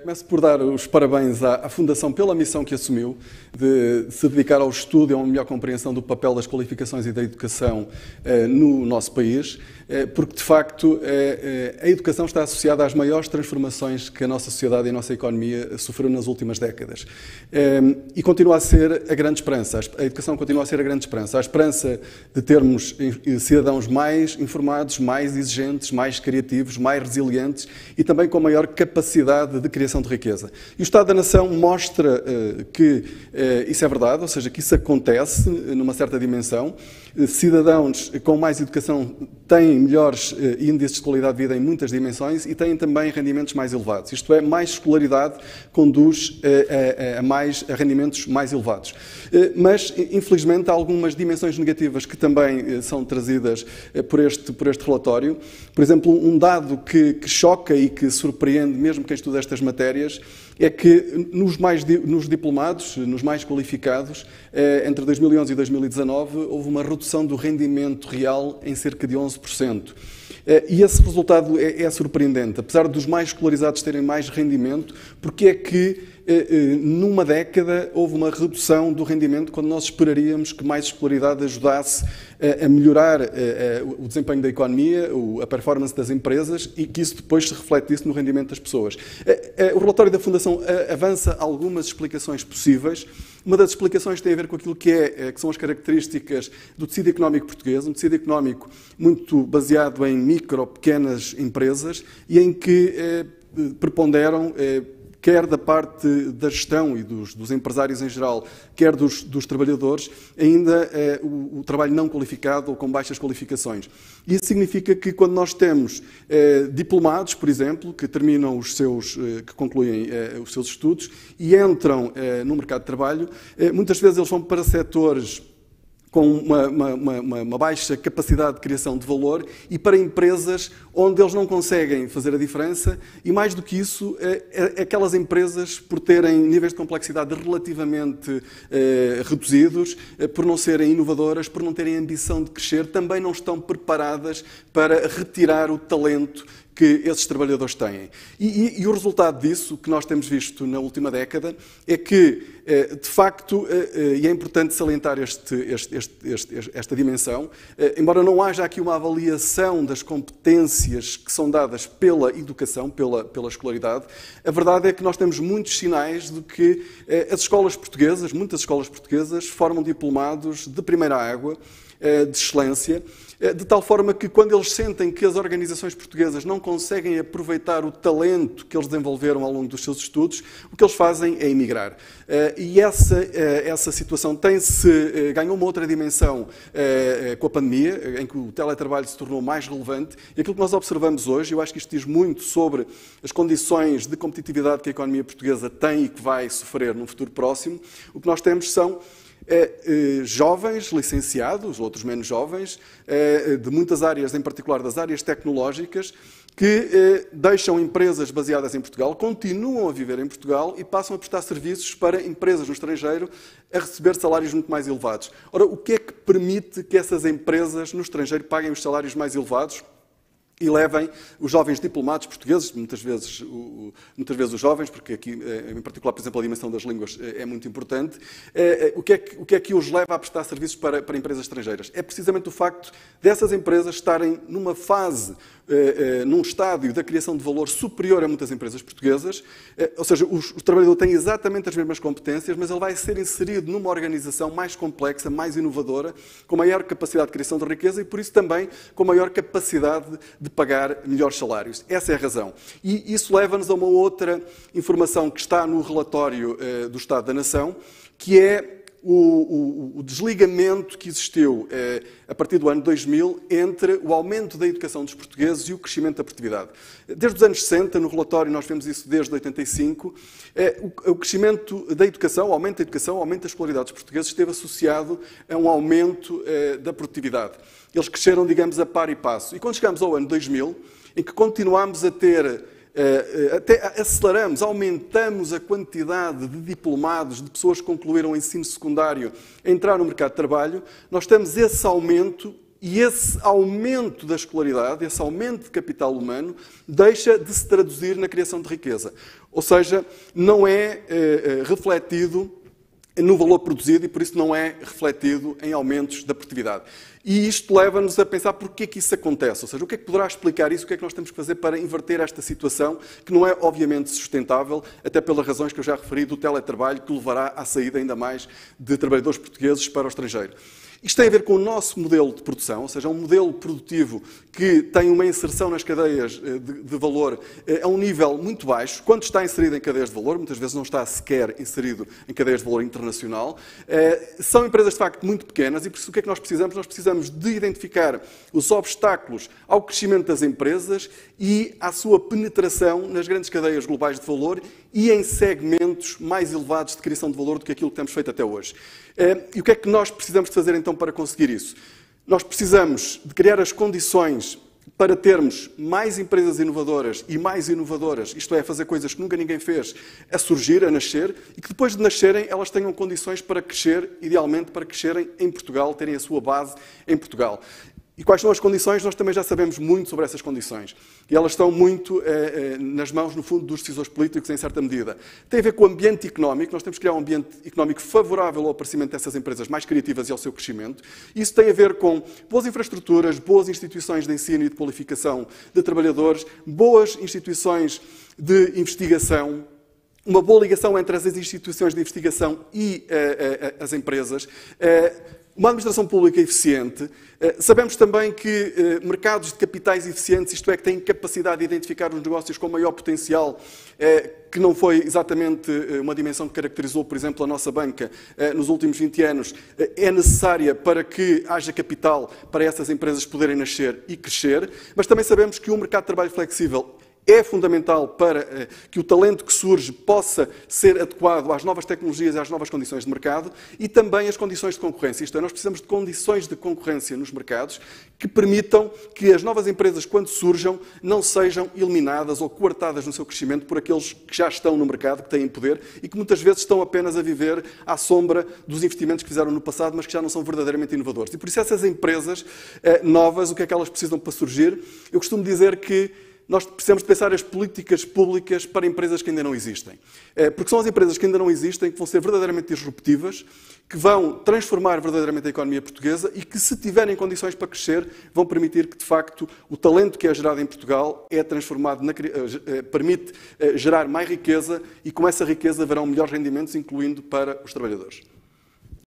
Começo por dar os parabéns à Fundação pela missão que assumiu de se dedicar ao estudo e a uma melhor compreensão do papel das qualificações e da educação no nosso país, porque, de facto, a educação está associada às maiores transformações que a nossa sociedade e a nossa economia sofreram nas últimas décadas. E continua a ser a grande esperança. A educação continua a ser a grande esperança. A esperança de termos cidadãos mais informados, mais exigentes, mais criativos, mais resilientes e também com maior capacidade de criação de riqueza. E o Estado da Nação mostra que isso é verdade, ou seja, que isso acontece numa certa dimensão. Cidadãos com mais educação têm melhores índices de qualidade de vida em muitas dimensões e têm também rendimentos mais elevados. Isto é, mais escolaridade conduz a rendimentos mais elevados. Mas, infelizmente, há algumas dimensões negativas que também são trazidas por este relatório. Por exemplo, um dado que choca e que surpreende mesmo quem estuda estas matérias é que nos diplomados, nos mais qualificados, entre 2011 e 2019, houve uma redução do rendimento real em cerca de 11%. E esse resultado é surpreendente. Apesar dos mais escolarizados terem mais rendimento, porque é que numa década houve uma redução do rendimento quando nós esperaríamos que mais escolaridade ajudasse a melhorar o desempenho da economia, a performance das empresas e que isso depois se refletisse no rendimento das pessoas. O relatório da Fundação avança algumas explicações possíveis. Uma das explicações tem a ver com aquilo que são as características do tecido económico português, um tecido económico muito baseado em micro, pequenas empresas e em que preponderam quer da parte da gestão e dos empresários em geral, quer dos trabalhadores, ainda o trabalho não qualificado ou com baixas qualificações. Isso significa que quando nós temos diplomados, por exemplo, que terminam que concluem os seus estudos e entram no mercado de trabalho, muitas vezes eles vão para setores com uma baixa capacidade de criação de valor e para empresas onde eles não conseguem fazer a diferença e, mais do que isso, aquelas empresas, por terem níveis de complexidade relativamente reduzidos, por não serem inovadoras, por não terem ambição de crescer, também não estão preparadas para retirar o talento que esses trabalhadores têm. E o resultado disso, que nós temos visto na última década, é que, de facto, e é importante salientar esta dimensão, embora não haja aqui uma avaliação das competências que são dadas pela educação, pela escolaridade, a verdade é que nós temos muitos sinais de que as escolas portuguesas, muitas escolas portuguesas, formam diplomados de primeira água, de excelência, de tal forma que quando eles sentem que as organizações portuguesas não conseguem aproveitar o talento que eles desenvolveram ao longo dos seus estudos, o que eles fazem é emigrar. E essa situação ganhou uma outra dimensão com a pandemia, em que o teletrabalho se tornou mais relevante, e aquilo que nós observamos hoje, eu acho que isto diz muito sobre as condições de competitividade que a economia portuguesa tem e que vai sofrer num futuro próximo, o que nós temos são jovens licenciados, outros menos jovens, de muitas áreas, em particular das áreas tecnológicas, que deixam empresas baseadas em Portugal, continuam a viver em Portugal e passam a prestar serviços para empresas no estrangeiro a receber salários muito mais elevados. Ora, o que é que permite que essas empresas no estrangeiro paguem os salários mais elevados e levem os jovens diplomados portugueses, muitas vezes os jovens, porque aqui, em particular, por exemplo, a dimensão das línguas é muito importante, o que é que os leva a prestar serviços para empresas estrangeiras? É precisamente o facto dessas empresas estarem numa fase, num estádio da criação de valor superior a muitas empresas portuguesas, ou seja, o trabalhador tem exatamente as mesmas competências, mas ele vai ser inserido numa organização mais complexa, mais inovadora, com maior capacidade de criação de riqueza e, por isso, também com maior capacidade de pagar melhores salários. Essa é a razão. E isso leva-nos a uma outra informação que está no relatório do Estado da Nação, que é o desligamento que existiu a partir do ano 2000 entre o aumento da educação dos portugueses e o crescimento da produtividade. Desde os anos 60, no relatório, nós vemos isso desde 85, o crescimento da educação, o aumento da educação, o aumento da escolaridade dos portugueses esteve associado a um aumento da produtividade. Eles cresceram, digamos, a par e passo. E quando chegamos ao ano 2000, em que continuámos a ter até aceleramos, aumentamos a quantidade de diplomados, de pessoas que concluíram o ensino secundário a entrar no mercado de trabalho, nós temos esse aumento E esse aumento da escolaridade, esse aumento de capital humano, deixa de se traduzir na criação de riqueza. Ou seja, não é refletido no valor produzido e, por isso, não é refletido em aumentos da produtividade. E isto leva-nos a pensar porque é que isso acontece, ou seja, o que é que poderá explicar isso, o que é que nós temos que fazer para inverter esta situação, que não é, obviamente, sustentável, até pelas razões que eu já referi do teletrabalho, que levará à saída ainda mais de trabalhadores portugueses para o estrangeiro. Isto tem a ver com o nosso modelo de produção, ou seja, um modelo produtivo que tem uma inserção nas cadeias de valor a um nível muito baixo. Quando está inserido em cadeias de valor, muitas vezes não está sequer inserido em cadeias de valor internacional. São empresas, de facto, muito pequenas e, por isso, o que é que nós precisamos? Nós precisamos de identificar os obstáculos ao crescimento das empresas e à sua penetração nas grandes cadeias globais de valor e em segmentos mais elevados de criação de valor do que aquilo que temos feito até hoje. E o que é que nós precisamos de fazer, então, para conseguir isso? Nós precisamos de criar as condições para termos mais empresas inovadoras e mais inovadoras, isto é, fazer coisas que nunca ninguém fez, a surgir, a nascer, e que depois de nascerem elas tenham condições para crescer, idealmente para crescerem em Portugal, terem a sua base em Portugal. E quais são as condições? Nós também já sabemos muito sobre essas condições. E elas estão muito nas mãos, no fundo, dos decisores políticos, em certa medida. Tem a ver com o ambiente económico. Nós temos que criar um ambiente económico favorável ao aparecimento dessas empresas mais criativas e ao seu crescimento. Isso tem a ver com boas infraestruturas, boas instituições de ensino e de qualificação de trabalhadores, boas instituições de investigação, uma boa ligação entre as instituições de investigação e as empresas, uma administração pública eficiente. Sabemos também que mercados de capitais eficientes, isto é, que têm capacidade de identificar os negócios com maior potencial, que não foi exatamente uma dimensão que caracterizou, por exemplo, a nossa banca nos últimos 20 anos, é necessária para que haja capital para essas empresas poderem nascer e crescer, mas também sabemos que um mercado de trabalho flexível é fundamental para que o talento que surge possa ser adequado às novas tecnologias e às novas condições de mercado e também às condições de concorrência. Isto é, nós precisamos de condições de concorrência nos mercados que permitam que as novas empresas, quando surjam, não sejam eliminadas ou coartadas no seu crescimento por aqueles que já estão no mercado, que têm poder e que muitas vezes estão apenas a viver à sombra dos investimentos que fizeram no passado, mas que já não são verdadeiramente inovadores. E por isso essas empresas novas, o que é que elas precisam para surgir? Eu costumo dizer que nós precisamos de pensar as políticas públicas para empresas que ainda não existem. Porque são as empresas que ainda não existem que vão ser verdadeiramente disruptivas, que vão transformar verdadeiramente a economia portuguesa e que, se tiverem condições para crescer, vão permitir que, de facto, o talento que é gerado em Portugal é transformado, permite gerar mais riqueza e, com essa riqueza, haverão melhores rendimentos, incluindo para os trabalhadores.